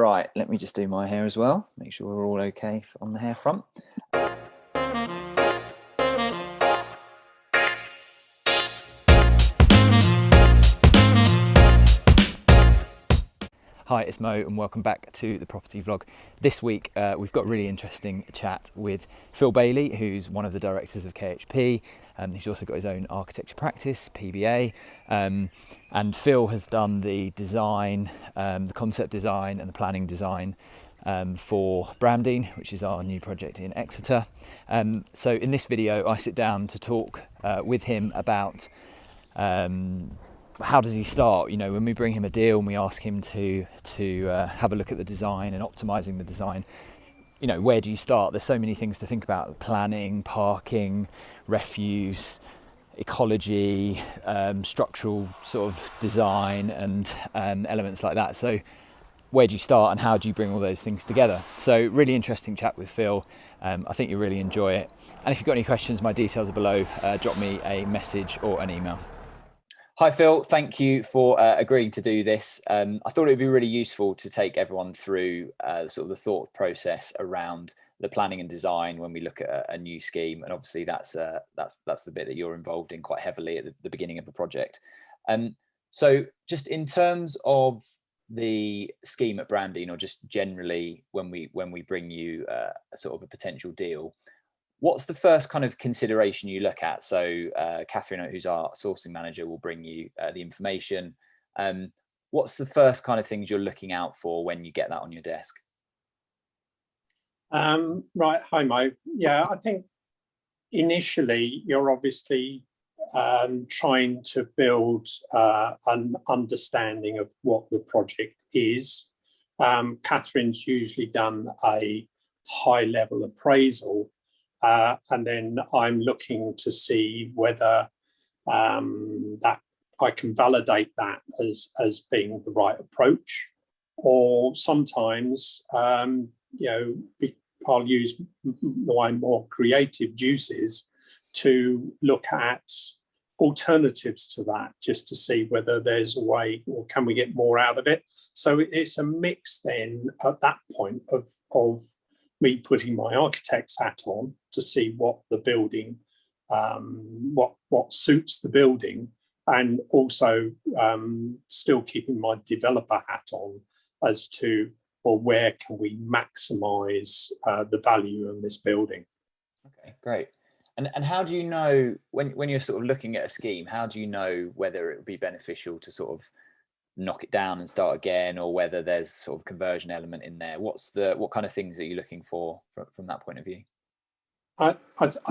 Right, let me just do my hair as well. Make sure we're all okay on the hair front. Hi, it's Mo and welcome back to the property vlog. This week we've got a really interesting chat with Phil Bailey, who's one of the directors of KHP. He's also got his own architecture practice, PBA, and Phil has done the design, the concept design and the planning design for Bramdean, which is our new project in Exeter. So in this video I sit down to talk with him about how does he start? You know, when we bring him a deal and we ask him to have a look at the design and optimizing the design, you know, where do you start? There's so many things to think about: planning, parking, refuse, ecology, structural sort of design and elements like that. So where do you start and how do you bring all those things together? So really interesting chat with Phil. I think you'll really enjoy it. And if you've got any questions, my details are below. Drop me a message or an email. Hi Phil, thank you for agreeing to do this. I thought it would be really useful to take everyone through sort of the thought process around the planning and design when we look at a new scheme, and obviously that's the bit that you're involved in quite heavily at the beginning of the project. So just in terms of the scheme at Bramdean, or just generally when we bring you a sort of a potential deal, what's the first kind of consideration you look at? So Catherine, who's our sourcing manager, will bring you the information. What's the first kind of things you're looking out for when you get that on your desk? Right, hi Mo. Yeah, I think initially you're obviously trying to build an understanding of what the project is. Catherine's usually done a high-level appraisal, and then I'm looking to see whether that I can validate that as being the right approach, or sometimes you know, I'll use my more creative juices to look at alternatives to that, just to see whether there's a way, or can we get more out of it. So it's a mix then at that point of me putting my architect's hat on to see what the building, what suits the building, and also still keeping my developer hat on as to, well, where can we maximize the value of this building. Okay, great. And how do you know, when you're sort of looking at a scheme, how do you know whether it would be beneficial to sort of knock it down and start again, or whether there's sort of conversion element in there? What kind of things are you looking for from that point of view? I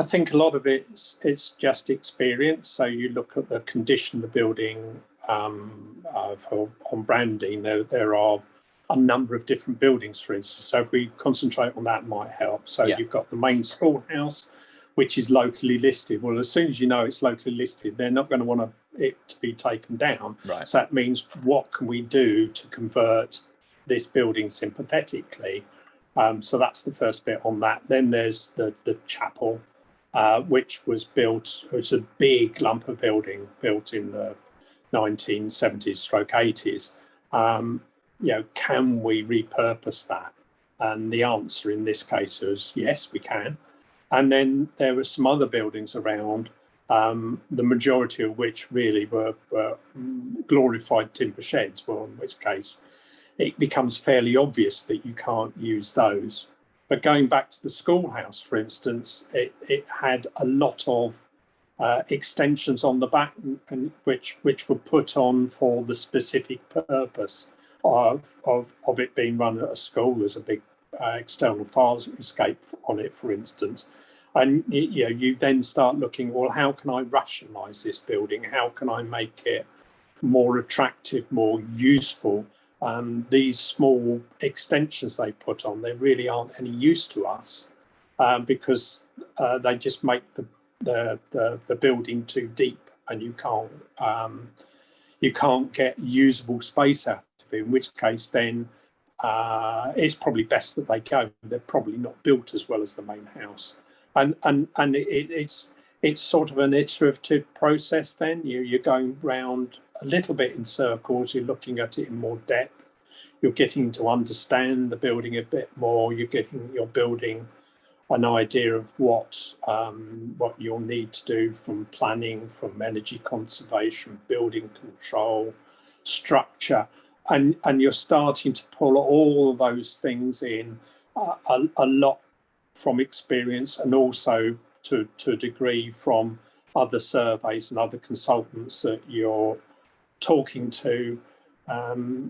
think a lot of it's just experience. So you look at the condition of the building. On Bramdean, there are a number of different buildings, for instance. So if we concentrate on that, might help. So yeah, you've got the main schoolhouse, which is locally listed. Well, as soon as you know it's locally listed, they're not going to want it to be taken down. Right. So that means, what can we do to convert this building sympathetically? So that's the first bit on that. Then there's the chapel, which was built. It's a big lump of building built in the 1970s/80s. You know, can we repurpose that? And the answer in this case is yes, we can. And then there were some other buildings around, the majority of which really were glorified timber sheds, well, in which case it becomes fairly obvious that you can't use those. But going back to the schoolhouse, for instance, it had a lot of extensions on the back, and which were put on for the specific purpose of it being run at a school. There's a big external fire escape on it, for instance. And you know, you then start looking, well, how can I rationalize this building? How can I make it more attractive, more useful? These small extensions they put on, they really aren't any use to us, because they just make the building too deep, and you can't get usable space out of it, in which case then it's probably best that they go. They're probably not built as well as the main house. And it's sort of an iterative process. Then you're going round a little bit in circles. You're looking at it in more depth. you're getting to understand the building a bit more. You're building an idea of what you'll need to do from planning, from energy conservation, building control, structure, and you're starting to pull all of those things in a lot from experience, and also to a degree from other surveys and other consultants that you're talking to,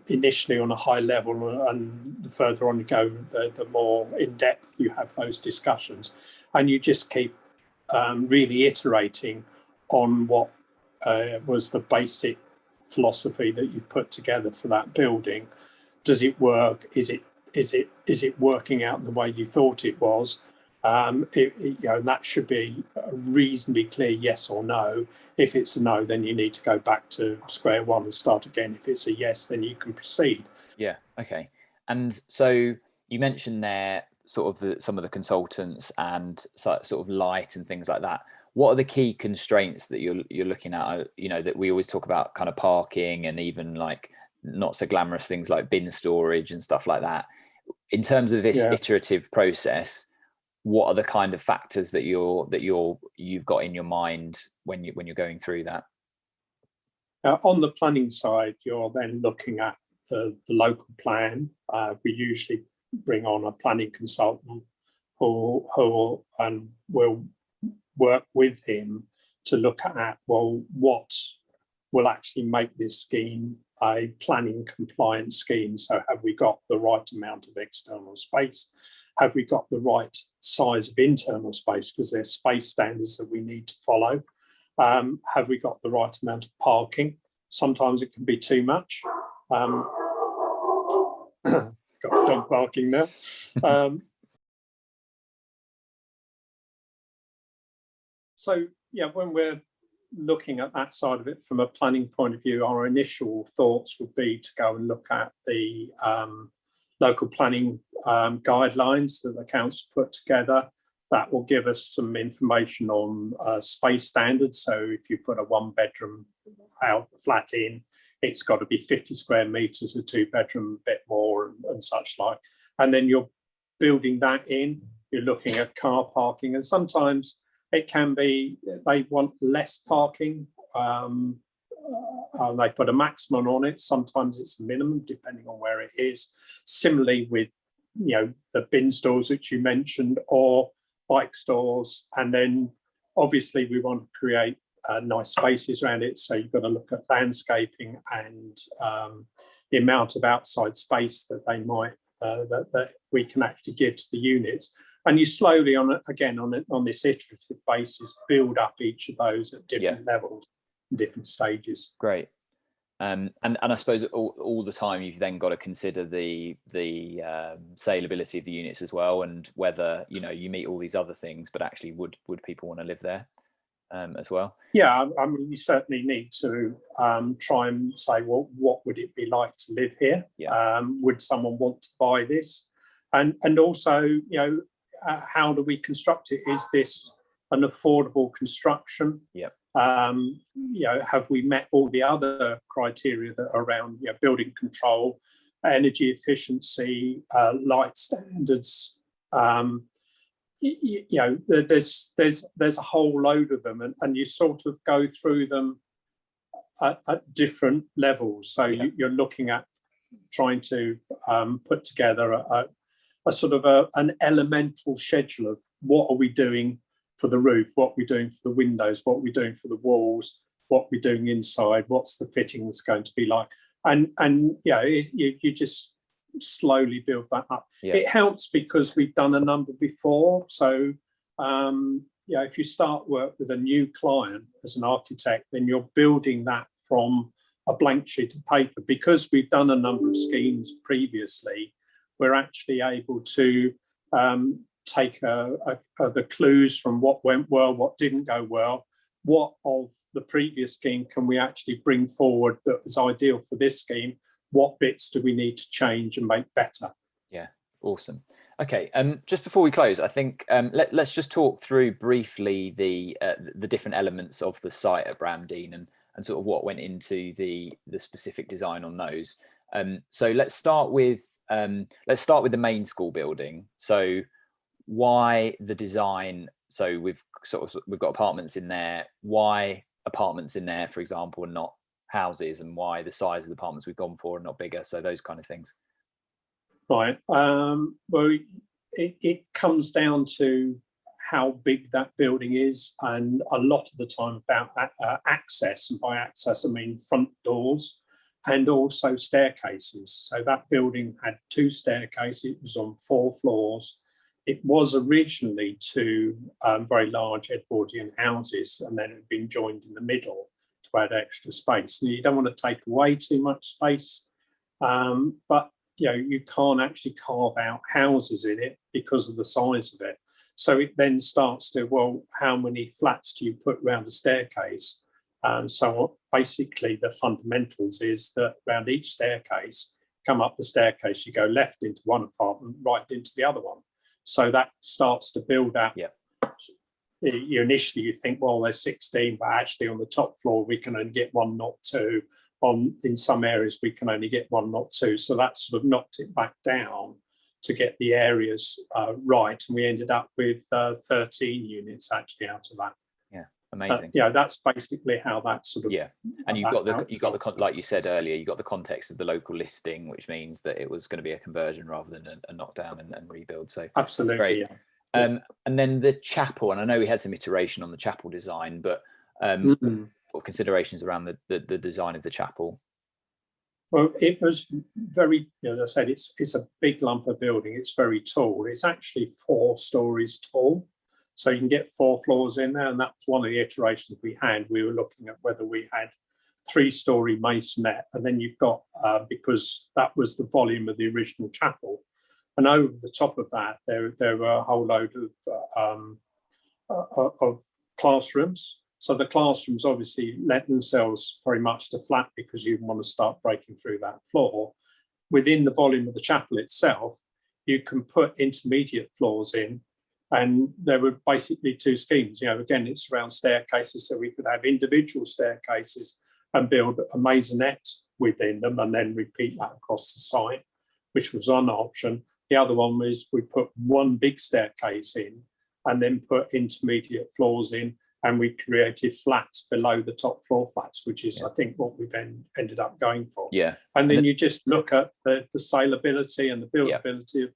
initially on a high level, and the further on you go, the more in depth you have those discussions, and you just keep really iterating on what was the basic philosophy that you put together for that building. Does it work? Is it working out in the way you thought it was? That should be a reasonably clear yes or no. If it's a no, then you need to go back to square one and start again. If it's a yes, then you can proceed. Yeah. Okay. And so you mentioned there sort of some of the consultants and sort of light and things like that. What are the key constraints that you're looking at? That we always talk about, kind of parking, and even like not so glamorous things like bin storage and stuff like that. In terms of this iterative process, what are the kind of factors that you've got in your mind when you're going through that? On the planning side, you're then looking at the local plan. We usually bring on a planning consultant who will work with him to look at, well, what will actually make this scheme a planning compliant scheme. So have we got the right amount of external space? Have we got the right size of internal space? Because there's space standards that we need to follow. Have we got the right amount of parking? Sometimes it can be too much. Got a dog barking there. So yeah, when we're looking at that side of it from a planning point of view, our initial thoughts would be to go and look at the local planning guidelines that the council put together. That will give us some information on space standards. So if you put a 1-bedroom flat in, it's got to be 50 square metres, a 2-bedroom, a bit more, and such like. And then you're building that in. You're looking at car parking, and sometimes it can be they want less parking. They put a maximum on it. Sometimes it's a minimum, depending on where it is. Similarly with the bin stores which you mentioned, or bike stores, and then obviously we want to create nice spaces around it. So you've got to look at landscaping and the amount of outside space that they might that we can actually give to the units. And you slowly, on this iterative basis, build up each of those at different levels, different stages. Great. And I suppose all the time you've then got to consider the saleability of the units as well, and whether you meet all these other things, but actually would people want to live there as well? Yeah, I mean, you certainly need to try and say, well, what would it be like to live here? Yeah. Would someone want to buy this? And also, how do we construct it? Is this an affordable construction? Yeah. Have we met all the other criteria that are around building control, energy efficiency, light standards? There's a whole load of them, and you sort of go through them at different levels. So you're looking at trying to put together a sort of an elemental schedule of what are we doing for the roof, what we're doing for the windows, what we're doing for the walls, what we're doing inside, what's the fittings going to be like, and you just slowly build that up. It helps because we've done a number before. So if you start work with a new client as an architect, then you're building that from a blank sheet of paper. Because we've done a number of schemes previously, we're actually able to take the clues from what went well, what didn't go well, what of the previous scheme can we actually bring forward that was ideal for this scheme, what bits do we need to change and make better. Yeah, awesome. Okay, just before we close, I think let's just talk through briefly the different elements of the site at Bramdean and sort of what went into the specific design on those. So let's start with the main school building. So why the design? So we've got apartments in there. Why apartments in there, for example, and not houses, and why the size of the apartments we've gone for and not bigger? So those kind of things. Right. Well, it comes down to how big that building is, and a lot of the time about access. And by access, I mean front doors and also staircases. So that building had 2 staircases. It was on 4 floors. It was originally 2 very large Edwardian houses, and then it had been joined in the middle to add extra space. And you don't want to take away too much space, but you can't actually carve out houses in it because of the size of it. So it then starts to, well, how many flats do you put around a staircase? So basically the fundamentals is that around each staircase, come up the staircase, you go left into one apartment, right into the other one. So that starts to build up. Yeah. Initially you think, well, there's 16, but actually on the top floor, we can only get 1, not 2. In some areas, we can only get 1, not 2. So that sort of knocked it back down to get the areas right. And we ended up with 13 units actually out of that. Yeah, amazing. That's basically how that sort of. Yeah, and you've got the like you said earlier, you got the context of the local listing, which means that it was going to be a conversion rather than a knockdown and rebuild. So absolutely, great. Yeah. And then the chapel, and I know we had some iteration on the chapel design, but considerations around the design of the chapel. Well, it was very, as I said, it's a big lump of building. It's very tall. It's actually 4 stories tall. So you can get 4 floors in there. And that's one of the iterations we had. We were looking at whether we had 3-story masonette. And then you've got, because that was the volume of the original chapel. And over the top of that, there were a whole load of classrooms. So the classrooms obviously lent themselves very much to flat because you want to start breaking through that floor. Within the volume of the chapel itself, you can put intermediate floors in, and there were basically 2 schemes. Again, it's around staircases, so we could have individual staircases and build a maisonette within them and then repeat that across the site, which was one option. The other one was we put 1 big staircase in and then put intermediate floors in, and we created flats below the top floor flats, which is, I think, what we've ended up going for. Yeah. And then you just look at the salability and the buildability of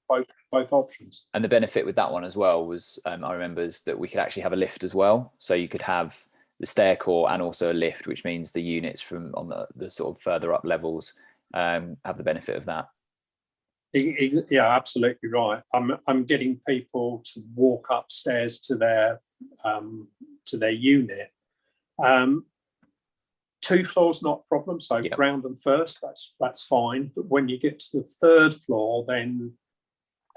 both options. And the benefit with that one as well was, I remember, is that we could actually have a lift as well. So you could have the stair core and also a lift, which means the units from on the sort of further up levels have the benefit of that. Yeah, absolutely right. I'm getting people to walk upstairs to their unit. 2 floors not a problem, so ground and first, that's fine. But when you get to the 3rd floor, then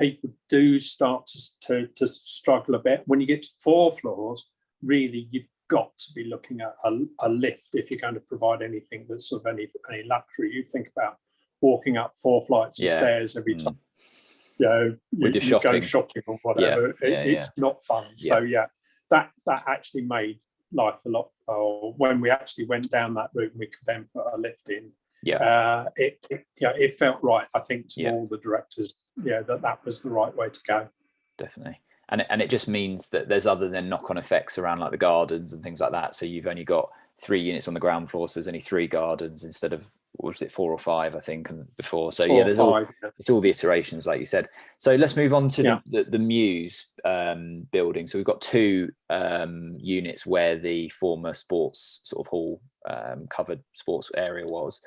people do start to struggle a bit. When you get to 4 floors, really you've got to be looking at a lift if you're going to provide anything that's sort of any luxury. You think about walking up 4 flights of stairs every time you go shopping or whatever. It's not fun. So that actually made life a lot. When we actually went down that route, we could then put a lift in. It felt right, I think, to all the directors. That was the right way to go. Definitely. And it just means that there's other than knock-on effects around like the gardens and things like that. So you've only got 3 units on the ground floor, so there's only 3 gardens instead of, what was it, 4 or 5, I think, before. So there's it's all the iterations, like you said. So let's move on to the Muse building. So we've got 2 units where the former sports sort of hall covered sports area was.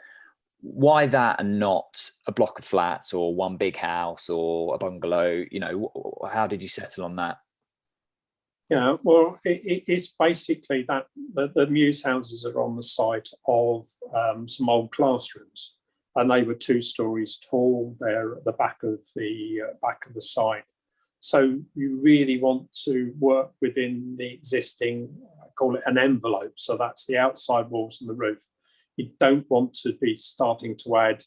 Why that and not a block of flats or 1 big house or a bungalow? How did you settle on that? Yeah, well, it's basically that the Muse houses are on the site of some old classrooms, and they were 2 stories tall. They're at the back of the site. So you really want to work within the existing, I call it an envelope. So that's the outside walls and the roof. You don't want to be starting to add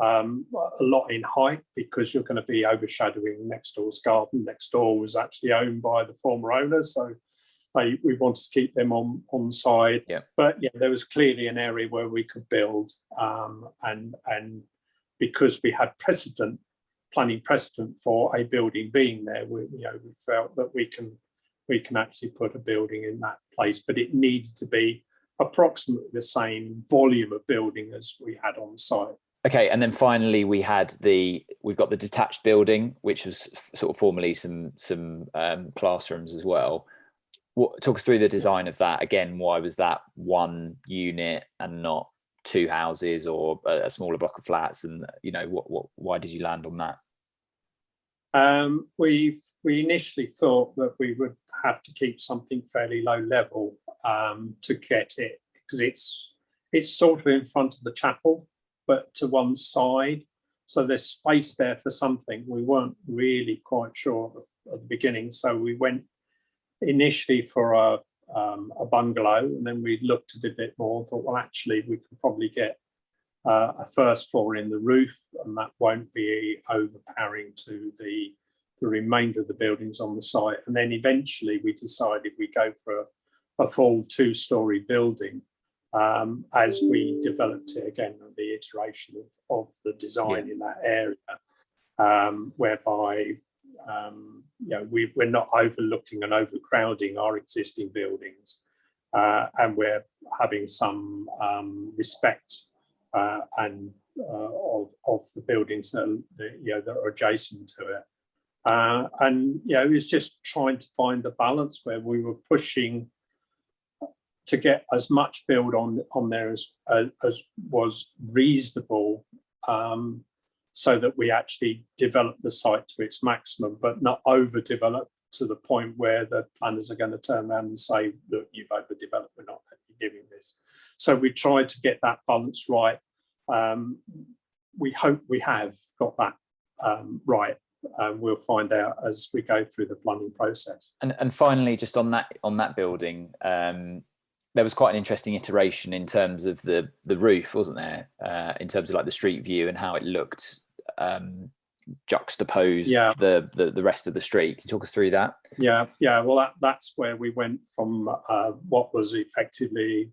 a lot in height because you're going to be overshadowing next door's garden. Next door was actually owned by the former owner, so we wanted to keep them on side. But there was clearly an area where we could build, and because we had planning precedent for a building being there, we felt that we can actually put a building in that place, but it needed to be approximately the same volume of building as we had on site. Okay, and then finally we've got the detached building, which was sort of formerly some classrooms as well. Talk us through the design of that again. Why was that one unit and not two houses or a smaller block of flats? And why did you land on that? We initially thought that we would have to keep something fairly low level to get it, because it's sort of in front of the chapel, but to one side, so there's space there for something. We weren't really quite sure at the beginning, so we went initially for a bungalow, and then we looked at it a bit more and thought, well, actually we could probably get a first floor in the roof, and that won't be overpowering to the remainder of the buildings on the site. And then eventually we decided we go for a full 2-story building as we developed it again, the iteration of the design in that area, whereby we're not overlooking and overcrowding our existing buildings, and we're having some respect and of the buildings that are adjacent to it. And it was just trying to find the balance where we were pushing to get as much build on there as was reasonable, so that we actually develop the site to its maximum, but not overdevelop to the point where the planners are going to turn around and say, look, you've overdeveloped, we're not giving this. So we tried to get that balance right. We hope we have got that right. We'll find out as we go through the planning process. And finally, just on that building, there was quite an interesting iteration in terms of the roof, wasn't there? In terms of like the street view and how it looked juxtaposed the rest of the street. Can you talk us through that? Yeah. Well, that's where we went from what was effectively,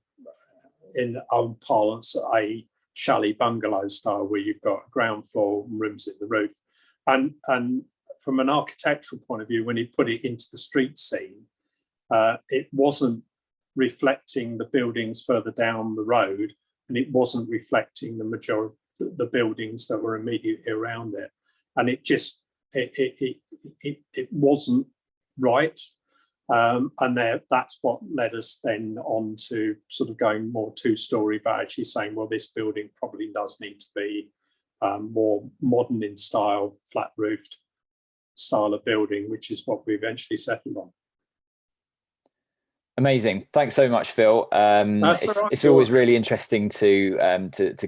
in old parlance, a chalet bungalow style, where you've got ground floor rooms in the roof. And from an architectural point of view, when he put it into the street scene, it wasn't reflecting the buildings further down the road, and it wasn't reflecting the majority the buildings that were immediately around it, and it wasn't right. And that's what led us then on to sort of going more 2-story, but actually saying, well, this building probably does need to be more modern in style, flat roofed style of building, which is what we eventually settled on. Amazing. Thanks so much, Phil. It's always really interesting to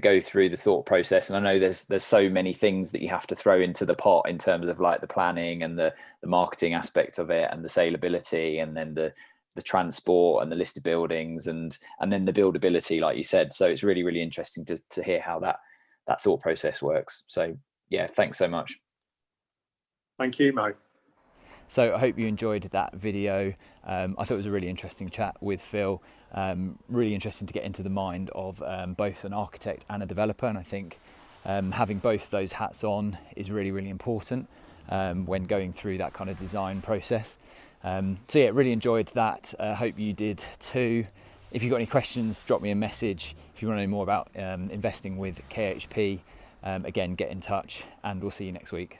go through the thought process, and I know there's so many things that you have to throw into the pot in terms of like the planning and the marketing aspect of it, and the saleability, and then the transport and the listed buildings, and then the buildability, like you said. So it's really, really interesting to hear how that thought process works. So yeah, thanks so much. Thank you, Mo. So I hope you enjoyed that video. I thought it was a really interesting chat with Phil. Really interesting to get into the mind of both an architect and a developer. And I think having both those hats on is really, really important when going through that kind of design process. So yeah, really enjoyed that. Hope you did too. If you've got any questions, drop me a message. If you want to know more about investing with KHP, again, get in touch, and we'll see you next week.